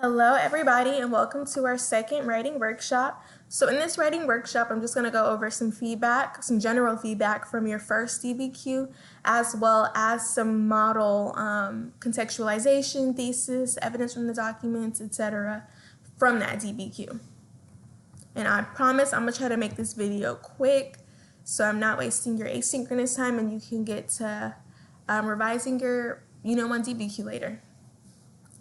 Hello everybody and welcome to our second writing workshop. So in this writing workshop, I'm just going to go over some feedback, some general feedback from your first DBQ, as well as some model contextualization, thesis, evidence from the documents, etc. from that DBQ. And I promise I'm going to try to make this video quick so I'm not wasting your asynchronous time and you can get to revising your Unit 1 DBQ later.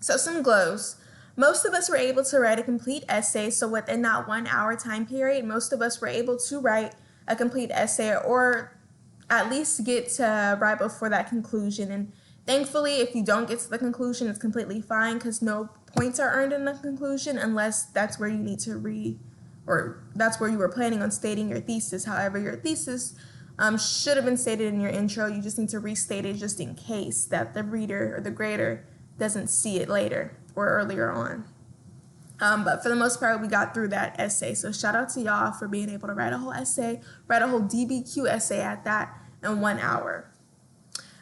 So some glows. Most of us were able to write a complete essay, so within that 1 hour time period, most of us were able to write a complete essay or at least get to right before that conclusion. And thankfully, if you don't get to the conclusion, it's completely fine because no points are earned in the conclusion unless that's where you need to or that's where you were planning on stating your thesis. However, your thesis should have been stated in your intro. You just need to restate it just in case that the reader or the grader doesn't see it later or earlier on. But for the most part, we got through that essay. So shout out to y'all for being able to write a whole essay, write a whole DBQ essay at that in 1 hour.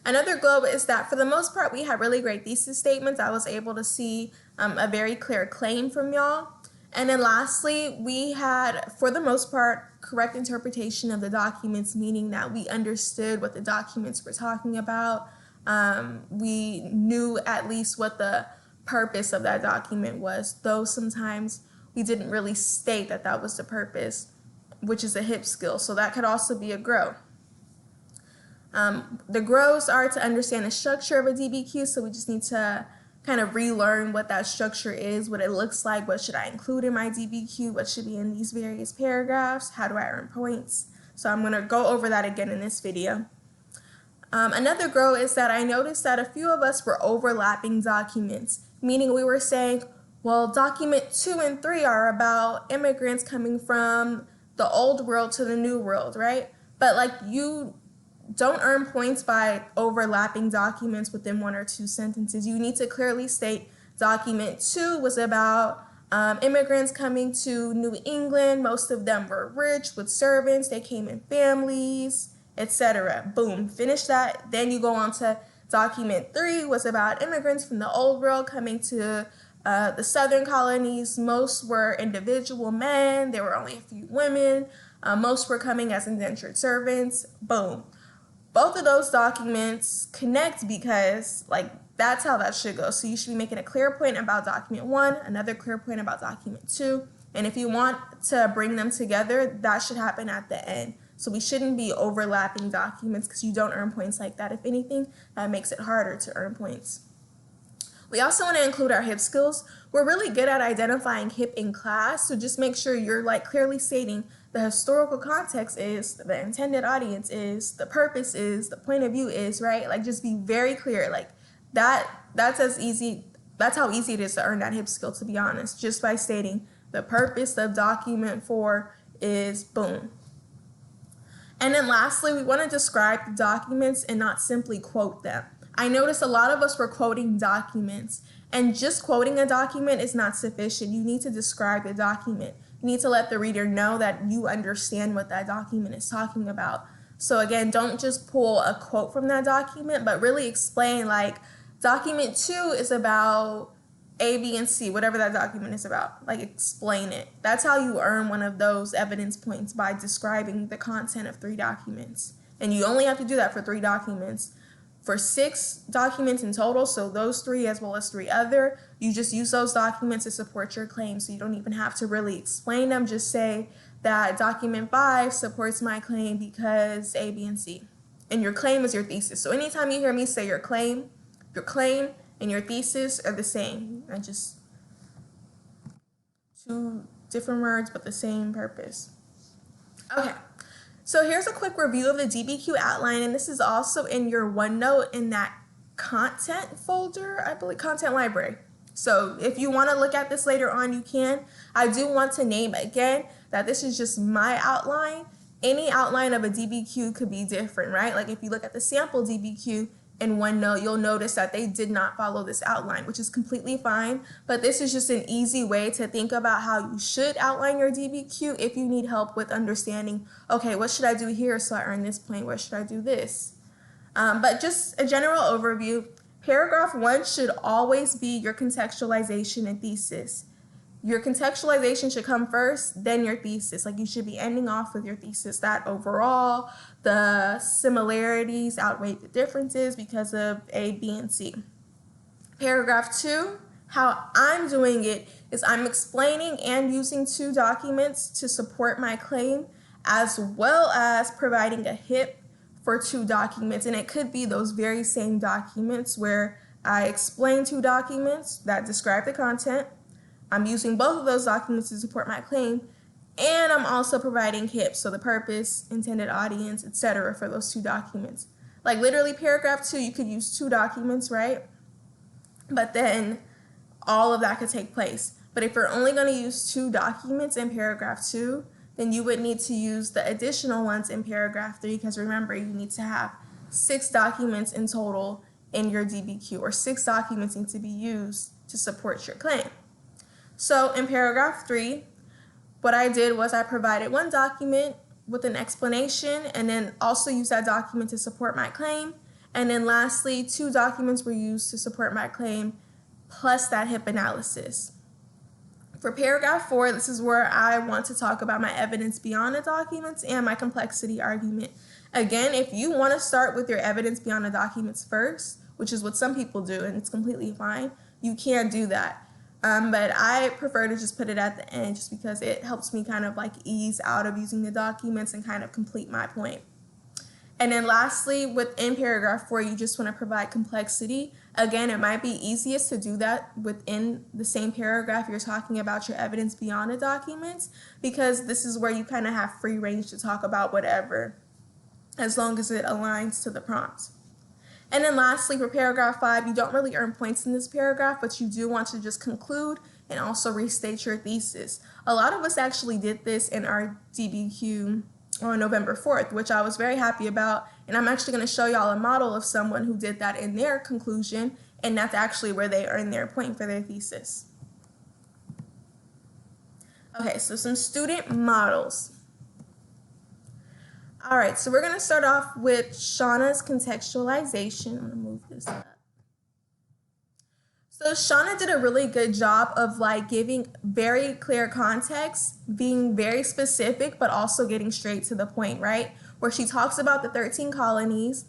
Another glow is that for the most part, we had really great thesis statements. I was able to see a very clear claim from y'all. And then lastly, we had, for the most part, correct interpretation of the documents, meaning that we understood what the documents were talking about. We knew at least what the purpose of that document was, though sometimes we didn't really state that that was the purpose, which is a hip skill. So that could also be a grow. The grows are to understand the structure of a DBQ, so we just need to kind of relearn what that structure is, what it looks like, what should I include in my DBQ, what should be in these various paragraphs, how do I earn points. So I'm going to go over that again in this video. Another grow is that I noticed that a few of us were overlapping documents, meaning we were saying, well, document 2 and 3 are about immigrants coming from the old world to the new world, right? But like you don't earn points by overlapping documents within 1 or 2 sentences. You need to clearly state document 2 was about immigrants coming to New England. Most of them were rich with servants. They came in families, etc. Boom, finish that. Then you go on to document 3 was about immigrants from the old world coming to the southern colonies. Most were individual men. There were only a few women. Most were coming as indentured servants. Boom. Both of those documents connect because that's how that should go. So you should be making a clear point about document 1, another clear point about document 2. And if you want to bring them together, that should happen at the end. So we shouldn't be overlapping documents because you don't earn points like that. If anything, that makes it harder to earn points. We also want to include our hip skills. We're really good at identifying hip in class, so just make sure you're clearly stating the historical context is, the intended audience is, the purpose is, the point of view is, right? Just be very clear. That's how easy it is to earn that hip skill, to be honest, just by stating the purpose of document 4 is boom. And then lastly, we want to describe the documents and not simply quote them. I noticed a lot of us were quoting documents, and just quoting a document is not sufficient. You need to describe the document. You need to let the reader know that you understand what that document is talking about. So again, don't just pull a quote from that document, but really explain document 2 is about A, B, and C, whatever that document is about. Explain it. That's how you earn one of those evidence points, by describing the content of 3 documents. And you only have to do that for 3 documents. For 6 documents in total, so those 3 as well as 3 other, you just use those documents to support your claim, so you don't even have to really explain them. Just say that document 5 supports my claim because A, B, and C. And your claim is your thesis. So anytime you hear me say your claim and your thesis are the same. And just 2 different words, but the same purpose. Okay, so here's a quick review of the DBQ outline, and this is also in your OneNote in that content folder, I believe, content library. So if you want to look at this later on, you can. I do want to name again that this is just my outline. Any outline of a DBQ could be different, right? If you look at the sample DBQ in OneNote, you'll notice that they did not follow this outline, which is completely fine. But this is just an easy way to think about how you should outline your DBQ if you need help with understanding, okay, what should I do here so I earn this point? What should I do this? But just a general overview. Paragraph 1 should always be your contextualization and thesis. Your contextualization should come first, then your thesis. Like, you should be ending off with your thesis that overall the similarities outweigh the differences because of A, B, and C. Paragraph 2, how I'm doing it is I'm explaining and using 2 documents to support my claim, as well as providing a HIP for 2 documents. And it could be those very same documents where I explain 2 documents that describe the content. I'm using both of those documents to support my claim, and I'm also providing HIPs, so the purpose, intended audience, etc. for those 2 documents. Like, literally, paragraph 2, you could use 2 documents, right? But then all of that could take place. But if you're only going to use 2 documents in paragraph 2, then you would need to use the additional ones in paragraph 3, because remember, you need to have 6 documents in total in your DBQ, or 6 documents need to be used to support your claim. So in paragraph 3, what I did was I provided 1 document with an explanation, and then also used that document to support my claim. And then lastly, 2 documents were used to support my claim, plus that HIP analysis. For paragraph 4, this is where I want to talk about my evidence beyond the documents and my complexity argument. Again, if you want to start with your evidence beyond the documents first, which is what some people do, and it's completely fine, you can do that. But I prefer to just put it at the end, just because it helps me kind of like ease out of using the documents and kind of complete my point. And then lastly, within paragraph 4, you just want to provide complexity. Again, it might be easiest to do that within the same paragraph you're talking about your evidence beyond the documents, because this is where you kind of have free range to talk about whatever, as long as it aligns to the prompt. And then lastly, for paragraph 5, you don't really earn points in this paragraph, but you do want to just conclude and also restate your thesis. A lot of us actually did this in our DBQ on November 4th, which I was very happy about. And I'm actually going to show y'all a model of someone who did that in their conclusion, and that's actually where they earned their point for their thesis. Okay, so some student models. All right, so we're going to start off with Shauna's contextualization. I'm going to move this up. So Shauna did a really good job of like giving very clear context, being very specific, but also getting straight to the point, right? Where she talks about the 13 colonies,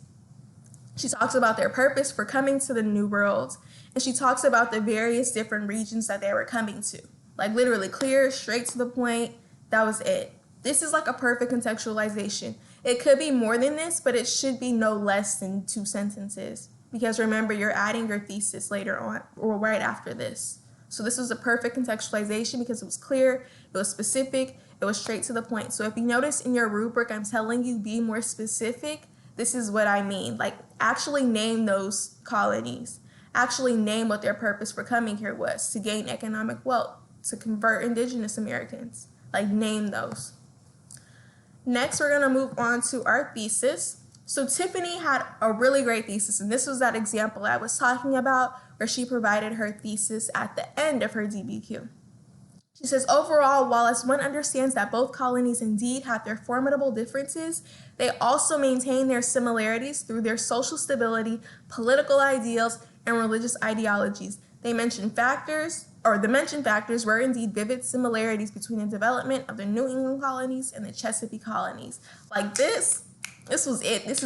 she talks about their purpose for coming to the New World, and she talks about the various different regions that they were coming to. Like, literally clear, straight to the point. That was it. This is like a perfect contextualization. It could be more than this, but it should be no less than 2 sentences. Because remember, you're adding your thesis later on, or right after this. So this was a perfect contextualization because it was clear, it was specific, it was straight to the point. So if you notice in your rubric, I'm telling you be more specific. This is what I mean. Like, actually name those colonies. Actually name what their purpose for coming here was: to gain economic wealth, to convert indigenous Americans. Like, name those. Next, we're going to move on to our thesis. So Tiffany had a really great thesis, and this was that example I was talking about where she provided her thesis at the end of her DBQ. She says, overall, while as one understands that both colonies indeed have their formidable differences, they also maintain their similarities through their social stability, political ideals, and religious ideologies. The mentioned factors were indeed vivid similarities between the development of the New England colonies and the Chesapeake colonies. Like, this was it. This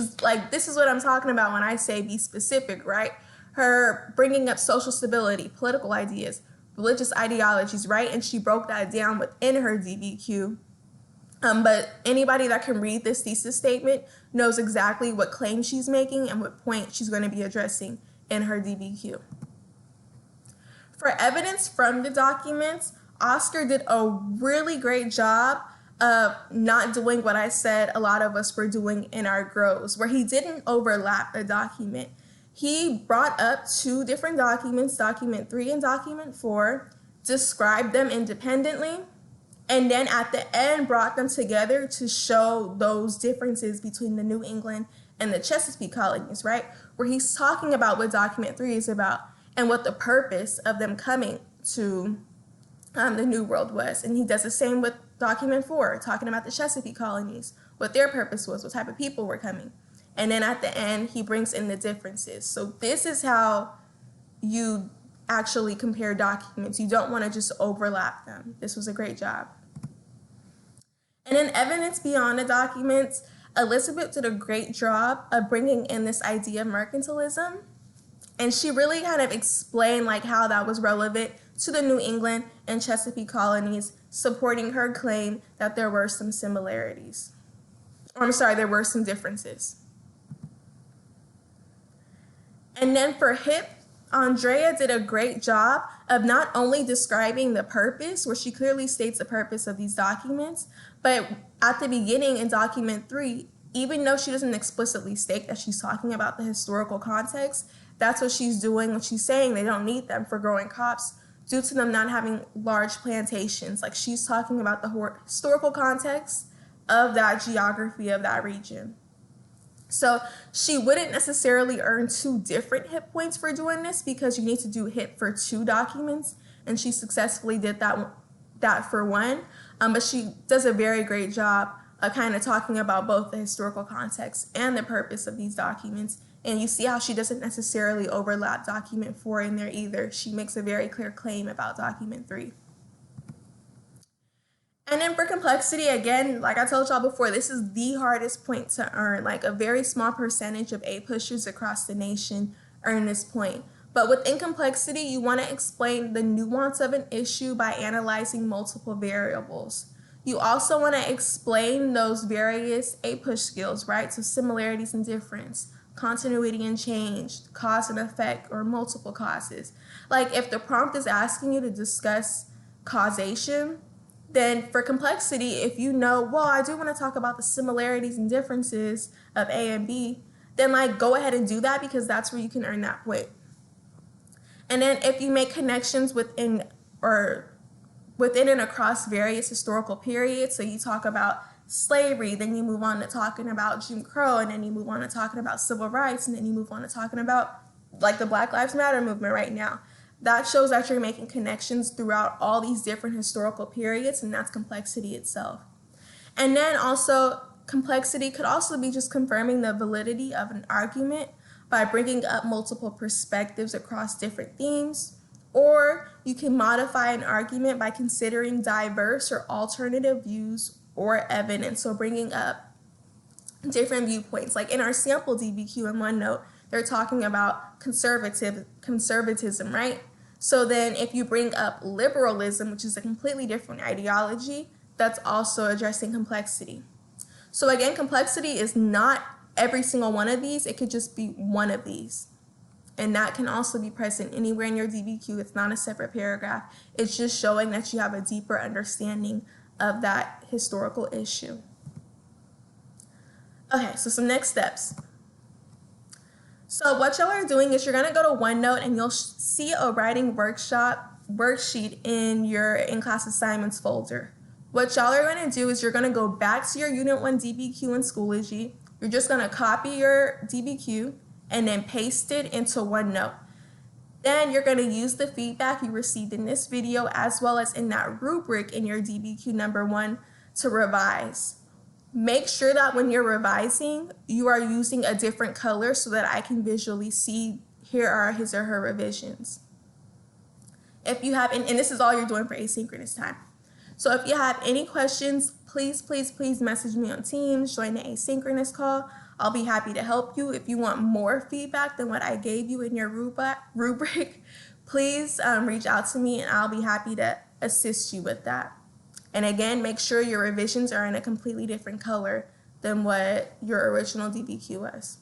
is what I'm talking about when I say be specific, right? Her bringing up social stability, political ideas, religious ideologies, right? And she broke that down within her DBQ. But anybody that can read this thesis statement knows exactly what claim she's making and what point she's going to be addressing in her DBQ. For evidence from the documents, Oscar did a really great job of not doing what I said a lot of us were doing in our grows, where he didn't overlap a document. He brought up 2 different documents, document 3 and document 4, described them independently, and then at the end brought them together to show those differences between the New England and the Chesapeake colonies, right? Where he's talking about what document 3 is about and what the purpose of them coming to the New World was. And he does the same with document 4, talking about the Chesapeake colonies, what their purpose was, what type of people were coming. And then at the end, he brings in the differences. So this is how you actually compare documents. You don't want to just overlap them. This was a great job. And in evidence beyond the documents, Elizabeth did a great job of bringing in this idea of mercantilism. And she really kind of explained like how that was relevant to the New England and Chesapeake colonies, supporting her claim that there were some similarities. Or, I'm sorry, there were some differences. And then for HIP, Andrea did a great job of not only describing the purpose, where she clearly states the purpose of these documents, but at the beginning in document 3, even though she doesn't explicitly state that she's talking about the historical context, that's what she's doing when she's saying they don't need them for growing crops due to them not having large plantations. Like, she's talking about the historical context of that geography of that region. So she wouldn't necessarily earn 2 different HIP points for doing this, because you need to do HIP for 2 documents, and she successfully did that for 1. But she does a very great job of kind of talking about both the historical context and the purpose of these documents. And you see how she doesn't necessarily overlap document 4 in there either. She makes a very clear claim about document 3. And then for complexity, again, like I told y'all before, this is the hardest point to earn. Like, a very small percentage of A-pushers across the nation earn this point. But within complexity, you want to explain the nuance of an issue by analyzing multiple variables. You also want to explain those various A-push skills, right? So similarities and difference, continuity and change, cause and effect, or multiple causes. Like, if the prompt is asking you to discuss causation, then for complexity, if you know, well, I do want to talk about the similarities and differences of A and B, then like go ahead and do that, because that's where you can earn that point. And then if you make connections within and across various historical periods, so you talk about slavery, then you move on to talking about Jim Crow, and then you move on to talking about civil rights, and then you move on to talking about like the Black Lives Matter movement right now. That shows that you're making connections throughout all these different historical periods, and that's complexity itself. And then also, complexity could also be just confirming the validity of an argument by bringing up multiple perspectives across different themes, or you can modify an argument by considering diverse or alternative views or evidence, so bringing up different viewpoints. Like in our sample DBQ in OneNote, they're talking about conservatism, right? So then if you bring up liberalism, which is a completely different ideology, that's also addressing complexity. So again, complexity is not every single one of these. It could just be one of these. And that can also be present anywhere in your DBQ. It's not a separate paragraph. It's just showing that you have a deeper understanding of that historical issue. Okay, so some next steps. So what y'all are doing is you're going to go to OneNote, and you'll see a writing worksheet in your in-class assignments folder. What y'all are going to do is you're going to go back to your Unit 1 DBQ in Schoology. You're just going to copy your DBQ and then paste it into OneNote. Then you're going to use the feedback you received in this video as well as in that rubric in your DBQ number 1 to revise. Make sure that when you're revising, you are using a different color so that I can visually see here are his or her revisions. If you have, and this is all you're doing for asynchronous time. So if you have any questions, please message me on Teams, join the asynchronous call. I'll be happy to help you. If you want more feedback than what I gave you in your rubric, please reach out to me and I'll be happy to assist you with that. And again, make sure your revisions are in a completely different color than what your original DBQ was.